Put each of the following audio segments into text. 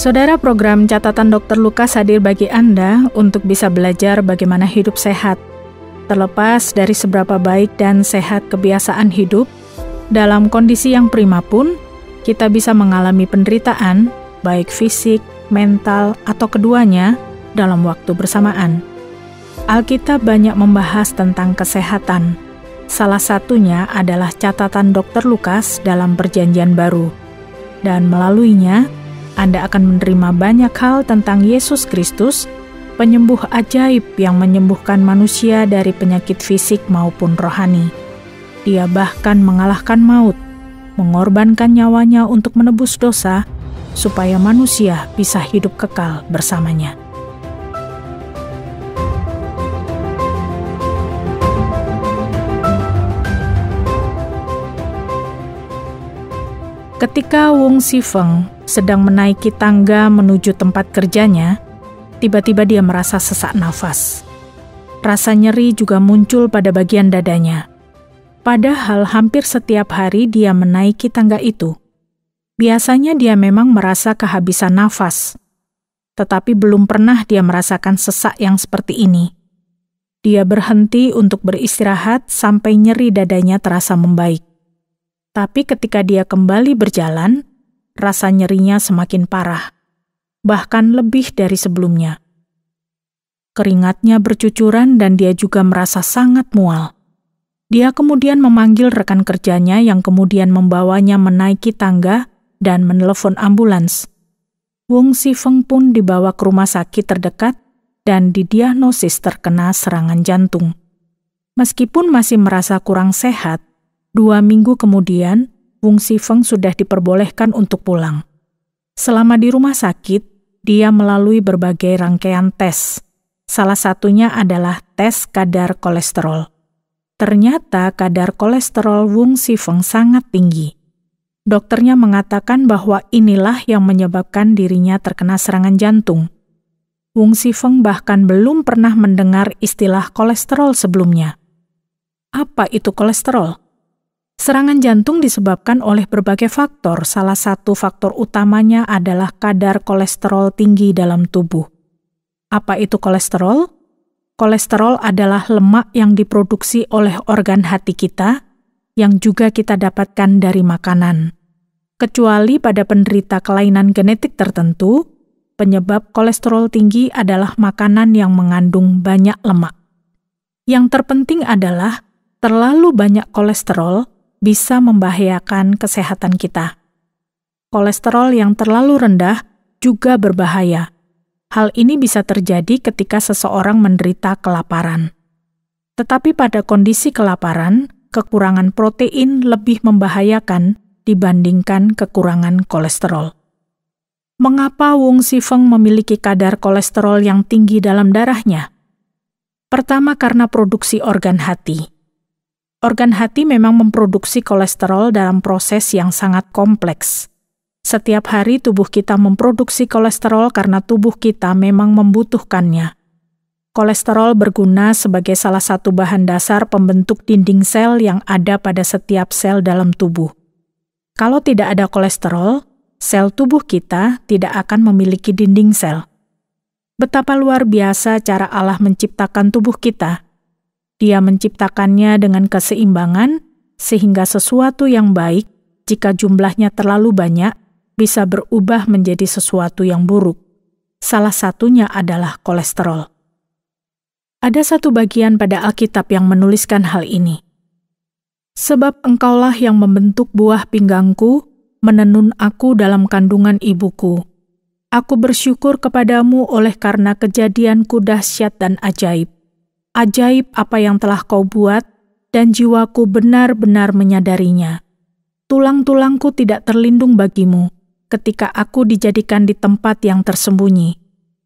Saudara, program Catatan Dr. Lukas hadir bagi Anda untuk bisa belajar bagaimana hidup sehat. Terlepas dari seberapa baik dan sehat kebiasaan hidup, dalam kondisi yang prima pun, kita bisa mengalami penderitaan, baik fisik, mental, atau keduanya, dalam waktu bersamaan. Alkitab banyak membahas tentang kesehatan. Salah satunya adalah catatan Dr. Lukas dalam Perjanjian Baru. Dan melaluinya, Anda akan menerima banyak hal tentang Yesus Kristus, penyembuh ajaib yang menyembuhkan manusia dari penyakit fisik maupun rohani. Dia bahkan mengalahkan maut, mengorbankan nyawanya untuk menebus dosa, supaya manusia bisa hidup kekal bersamanya. Ketika Wung Si-feng sedang menaiki tangga menuju tempat kerjanya, tiba-tiba dia merasa sesak nafas. Rasa nyeri juga muncul pada bagian dadanya. Padahal hampir setiap hari dia menaiki tangga itu. Biasanya dia memang merasa kehabisan nafas, tetapi belum pernah dia merasakan sesak yang seperti ini. Dia berhenti untuk beristirahat sampai nyeri dadanya terasa membaik. Tapi ketika dia kembali berjalan, rasa nyerinya semakin parah, bahkan lebih dari sebelumnya. Keringatnya bercucuran dan dia juga merasa sangat mual. Dia kemudian memanggil rekan kerjanya yang kemudian membawanya menaiki tangga dan menelepon ambulans. Wung Si-feng pun dibawa ke rumah sakit terdekat dan didiagnosis terkena serangan jantung. Meskipun masih merasa kurang sehat, 2 minggu kemudian, Wung Si-feng sudah diperbolehkan untuk pulang. Selama di rumah sakit, dia melalui berbagai rangkaian tes. Salah satunya adalah tes kadar kolesterol. Ternyata kadar kolesterol Wung Si-feng sangat tinggi. Dokternya mengatakan bahwa inilah yang menyebabkan dirinya terkena serangan jantung. Wung Si-feng bahkan belum pernah mendengar istilah kolesterol sebelumnya. Apa itu kolesterol? Serangan jantung disebabkan oleh berbagai faktor. Salah satu faktor utamanya adalah kadar kolesterol tinggi dalam tubuh. Apa itu kolesterol? Kolesterol adalah lemak yang diproduksi oleh organ hati kita, yang juga kita dapatkan dari makanan. Kecuali pada penderita kelainan genetik tertentu, penyebab kolesterol tinggi adalah makanan yang mengandung banyak lemak. Yang terpenting adalah terlalu banyak kolesterol bisa membahayakan kesehatan kita. Kolesterol yang terlalu rendah juga berbahaya. Hal ini bisa terjadi ketika seseorang menderita kelaparan. Tetapi pada kondisi kelaparan, kekurangan protein lebih membahayakan dibandingkan kekurangan kolesterol. Mengapa Wung Si-feng memiliki kadar kolesterol yang tinggi dalam darahnya? Pertama, karena produksi organ hati. Organ hati memang memproduksi kolesterol dalam proses yang sangat kompleks. Setiap hari tubuh kita memproduksi kolesterol karena tubuh kita memang membutuhkannya. Kolesterol berguna sebagai salah satu bahan dasar pembentuk dinding sel yang ada pada setiap sel dalam tubuh. Kalau tidak ada kolesterol, sel tubuh kita tidak akan memiliki dinding sel. Betapa luar biasa cara Allah menciptakan tubuh kita. Dia menciptakannya dengan keseimbangan, sehingga sesuatu yang baik, jika jumlahnya terlalu banyak, bisa berubah menjadi sesuatu yang buruk. Salah satunya adalah kolesterol. Ada satu bagian pada Alkitab yang menuliskan hal ini. Sebab engkaulah yang membentuk buah pinggangku, menenun aku dalam kandungan ibuku. Aku bersyukur kepadamu oleh karena kejadianku dahsyat dan ajaib. Ajaib apa yang telah kau buat, dan jiwaku benar-benar menyadarinya. Tulang-tulangku tidak terlindung bagimu, ketika aku dijadikan di tempat yang tersembunyi,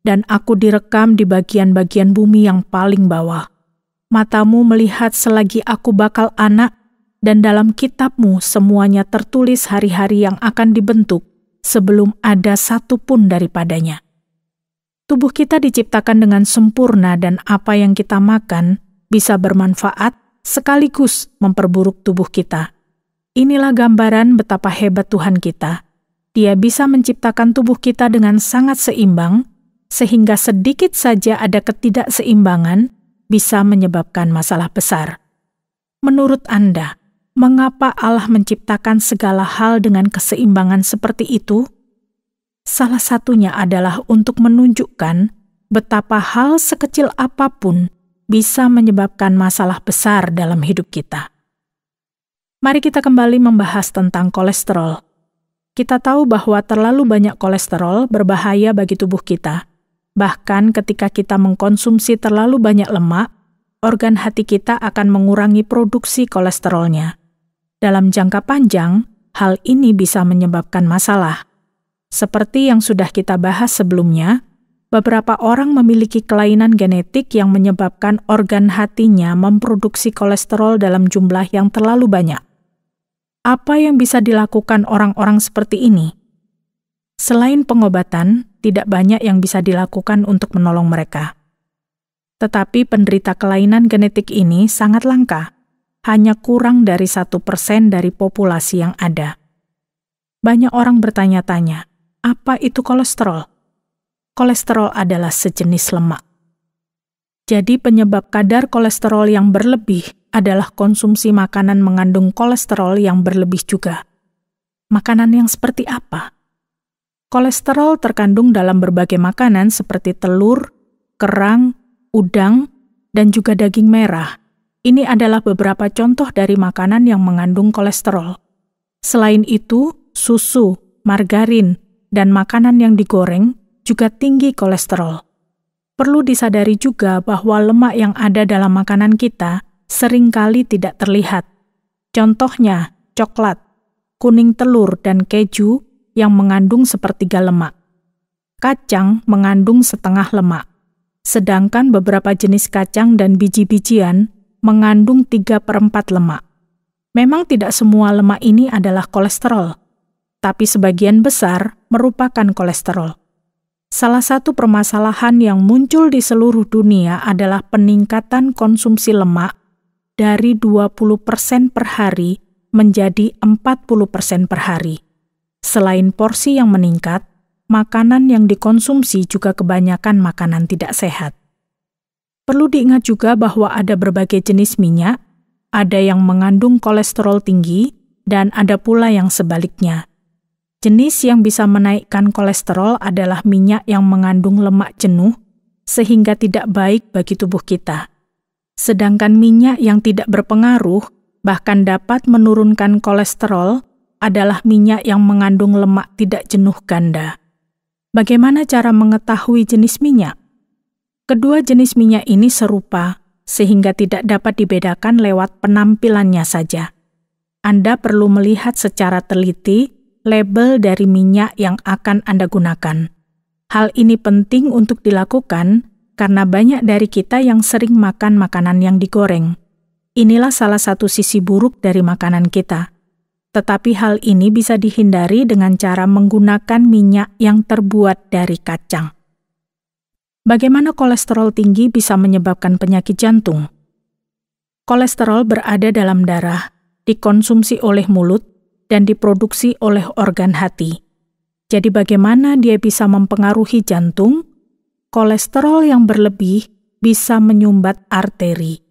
dan aku direkam di bagian-bagian bumi yang paling bawah. Matamu melihat selagi aku bakal anak, dan dalam kitabmu semuanya tertulis hari-hari yang akan dibentuk, sebelum ada satu pun daripadanya. Tubuh kita diciptakan dengan sempurna dan apa yang kita makan bisa bermanfaat sekaligus memperburuk tubuh kita. Inilah gambaran betapa hebat Tuhan kita. Dia bisa menciptakan tubuh kita dengan sangat seimbang, sehingga sedikit saja ada ketidakseimbangan bisa menyebabkan masalah besar. Menurut Anda, mengapa Allah menciptakan segala hal dengan keseimbangan seperti itu? Salah satunya adalah untuk menunjukkan betapa hal sekecil apapun bisa menyebabkan masalah besar dalam hidup kita. Mari kita kembali membahas tentang kolesterol. Kita tahu bahwa terlalu banyak kolesterol berbahaya bagi tubuh kita. Bahkan ketika kita mengkonsumsi terlalu banyak lemak, organ hati kita akan mengurangi produksi kolesterolnya. Dalam jangka panjang, hal ini bisa menyebabkan masalah. Seperti yang sudah kita bahas sebelumnya, beberapa orang memiliki kelainan genetik yang menyebabkan organ hatinya memproduksi kolesterol dalam jumlah yang terlalu banyak. Apa yang bisa dilakukan orang-orang seperti ini? Selain pengobatan, tidak banyak yang bisa dilakukan untuk menolong mereka. Tetapi penderita kelainan genetik ini sangat langka, hanya kurang dari 1% dari populasi yang ada. Banyak orang bertanya-tanya, apa itu kolesterol? Kolesterol adalah sejenis lemak. Jadi penyebab kadar kolesterol yang berlebih adalah konsumsi makanan mengandung kolesterol yang berlebih juga. Makanan yang seperti apa? Kolesterol terkandung dalam berbagai makanan seperti telur, kerang, udang, dan juga daging merah. Ini adalah beberapa contoh dari makanan yang mengandung kolesterol. Selain itu, susu, margarin, dan makanan yang digoreng juga tinggi kolesterol. Perlu disadari juga bahwa lemak yang ada dalam makanan kita seringkali tidak terlihat. Contohnya, coklat, kuning telur, dan keju yang mengandung sepertiga lemak. Kacang mengandung setengah lemak, sedangkan beberapa jenis kacang dan biji-bijian mengandung 3/4 lemak. Memang tidak semua lemak ini adalah kolesterol, tapi sebagian besar merupakan kolesterol. Salah satu permasalahan yang muncul di seluruh dunia adalah peningkatan konsumsi lemak dari 20% per hari menjadi 40% per hari. Selain porsi yang meningkat, makanan yang dikonsumsi juga kebanyakan makanan tidak sehat. Perlu diingat juga bahwa ada berbagai jenis minyak, ada yang mengandung kolesterol tinggi, dan ada pula yang sebaliknya. Jenis yang bisa menaikkan kolesterol adalah minyak yang mengandung lemak jenuh, sehingga tidak baik bagi tubuh kita. Sedangkan minyak yang tidak berpengaruh, bahkan dapat menurunkan kolesterol, adalah minyak yang mengandung lemak tidak jenuh ganda. Bagaimana cara mengetahui jenis minyak? Kedua jenis minyak ini serupa, sehingga tidak dapat dibedakan lewat penampilannya saja. Anda perlu melihat secara teliti label dari minyak yang akan Anda gunakan. Hal ini penting untuk dilakukan karena banyak dari kita yang sering makan makanan yang digoreng. Inilah salah satu sisi buruk dari makanan kita. Tetapi hal ini bisa dihindari dengan cara menggunakan minyak yang terbuat dari kacang. Bagaimana kolesterol tinggi bisa menyebabkan penyakit jantung? Kolesterol berada dalam darah, dikonsumsi oleh mulut, dan diproduksi oleh organ hati. Jadi bagaimana dia bisa mempengaruhi jantung? Kolesterol yang berlebih bisa menyumbat arteri.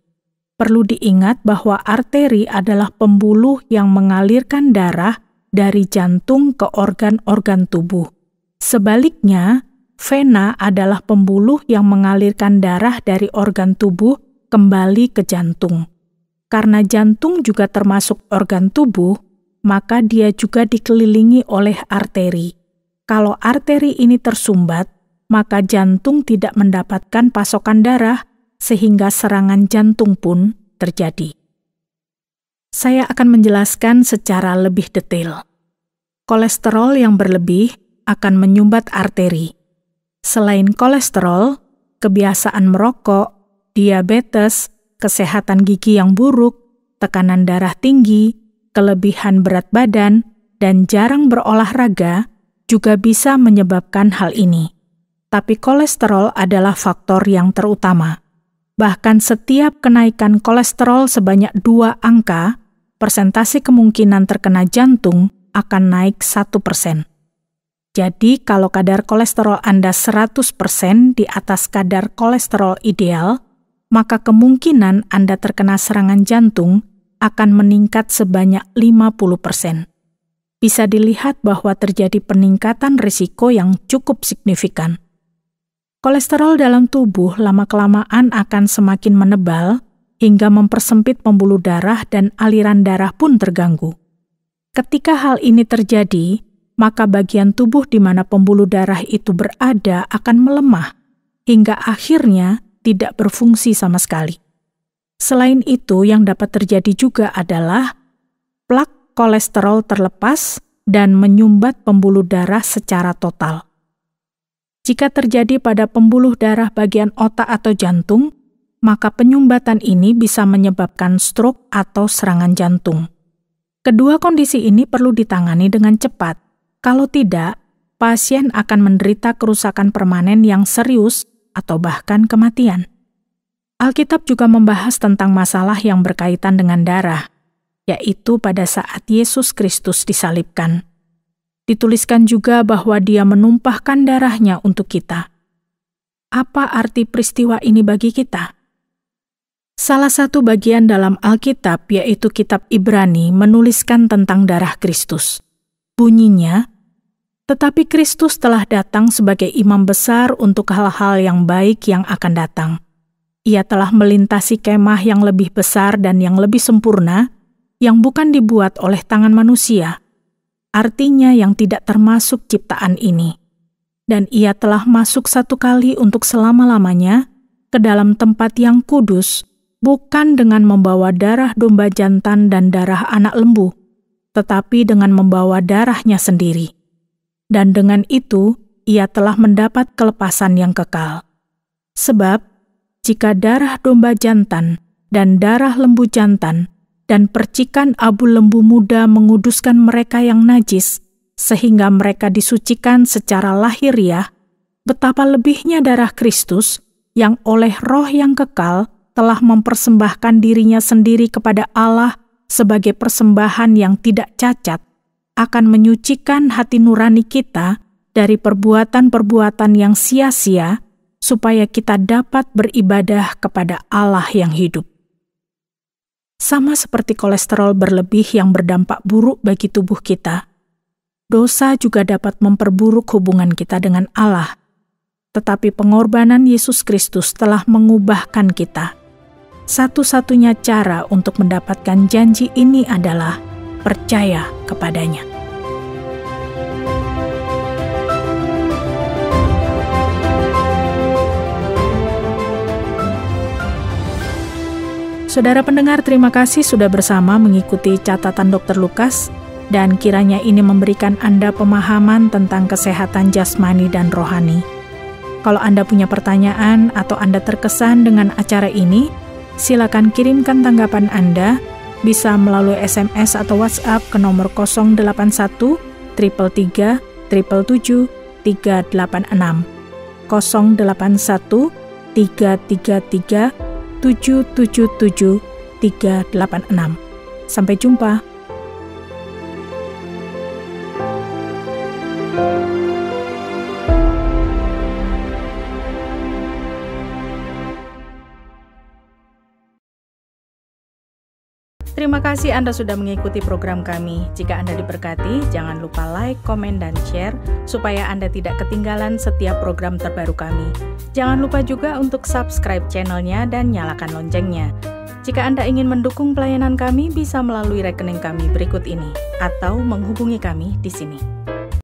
Perlu diingat bahwa arteri adalah pembuluh yang mengalirkan darah dari jantung ke organ-organ tubuh. Sebaliknya, vena adalah pembuluh yang mengalirkan darah dari organ tubuh kembali ke jantung. Karena jantung juga termasuk organ tubuh, maka dia juga dikelilingi oleh arteri. Kalau arteri ini tersumbat, maka jantung tidak mendapatkan pasokan darah, sehingga serangan jantung pun terjadi. Saya akan menjelaskan secara lebih detail. Kolesterol yang berlebih akan menyumbat arteri. Selain kolesterol, kebiasaan merokok, diabetes, kesehatan gigi yang buruk, tekanan darah tinggi, kelebihan berat badan, dan jarang berolahraga juga bisa menyebabkan hal ini. Tapi kolesterol adalah faktor yang terutama. Bahkan setiap kenaikan kolesterol sebanyak 2 angka, persentase kemungkinan terkena jantung akan naik 1%. Jadi, kalau kadar kolesterol Anda 100% di atas kadar kolesterol ideal, maka kemungkinan Anda terkena serangan jantung akan meningkat sebanyak 50%. Bisa dilihat bahwa terjadi peningkatan risiko yang cukup signifikan. Kolesterol dalam tubuh lama-kelamaan akan semakin menebal hingga mempersempit pembuluh darah dan aliran darah pun terganggu. Ketika hal ini terjadi, maka bagian tubuh di mana pembuluh darah itu berada akan melemah, hingga akhirnya tidak berfungsi sama sekali. Selain itu, yang dapat terjadi juga adalah plak kolesterol terlepas dan menyumbat pembuluh darah secara total. Jika terjadi pada pembuluh darah bagian otak atau jantung, maka penyumbatan ini bisa menyebabkan stroke atau serangan jantung. Kedua kondisi ini perlu ditangani dengan cepat. Kalau tidak, pasien akan menderita kerusakan permanen yang serius atau bahkan kematian. Alkitab juga membahas tentang masalah yang berkaitan dengan darah, yaitu pada saat Yesus Kristus disalibkan. Dituliskan juga bahwa Dia menumpahkan darahnya untuk kita. Apa arti peristiwa ini bagi kita? Salah satu bagian dalam Alkitab, yaitu kitab Ibrani, menuliskan tentang darah Kristus. Bunyinya, "Tetapi Kristus telah datang sebagai imam besar untuk hal-hal yang baik yang akan datang. Ia telah melintasi kemah yang lebih besar dan yang lebih sempurna, yang bukan dibuat oleh tangan manusia, artinya yang tidak termasuk ciptaan ini. Dan ia telah masuk satu kali untuk selama-lamanya ke dalam tempat yang kudus, bukan dengan membawa darah domba jantan dan darah anak lembu, tetapi dengan membawa darahnya sendiri. Dan dengan itu, ia telah mendapat kelepasan yang kekal. Sebab, jika darah domba jantan dan darah lembu jantan dan percikan abu lembu muda menguduskan mereka yang najis, sehingga mereka disucikan secara lahiriah, betapa lebihnya darah Kristus yang oleh Roh yang kekal telah mempersembahkan dirinya sendiri kepada Allah sebagai persembahan yang tidak cacat, akan menyucikan hati nurani kita dari perbuatan-perbuatan yang sia-sia, supaya kita dapat beribadah kepada Allah yang hidup. Sama seperti kolesterol berlebih yang berdampak buruk bagi tubuh kita, dosa juga dapat memperburuk hubungan kita dengan Allah. Tetapi pengorbanan Yesus Kristus telah mengubahkan kita. Satu-satunya cara untuk mendapatkan janji ini adalah percaya kepadanya. Saudara pendengar, terima kasih sudah bersama mengikuti catatan Dr. Lukas, dan kiranya ini memberikan Anda pemahaman tentang kesehatan jasmani dan rohani. Kalau Anda punya pertanyaan atau Anda terkesan dengan acara ini, silakan kirimkan tanggapan Anda, bisa melalui SMS atau WhatsApp ke nomor 081 333 777 386 081 333 777 386. Sampai jumpa. Terima kasih Anda sudah mengikuti program kami. Jika Anda diberkati, jangan lupa like, komen, dan share supaya Anda tidak ketinggalan setiap program terbaru kami. Jangan lupa juga untuk subscribe channelnya dan nyalakan loncengnya. Jika Anda ingin mendukung pelayanan kami, bisa melalui rekening kami berikut ini atau menghubungi kami di sini.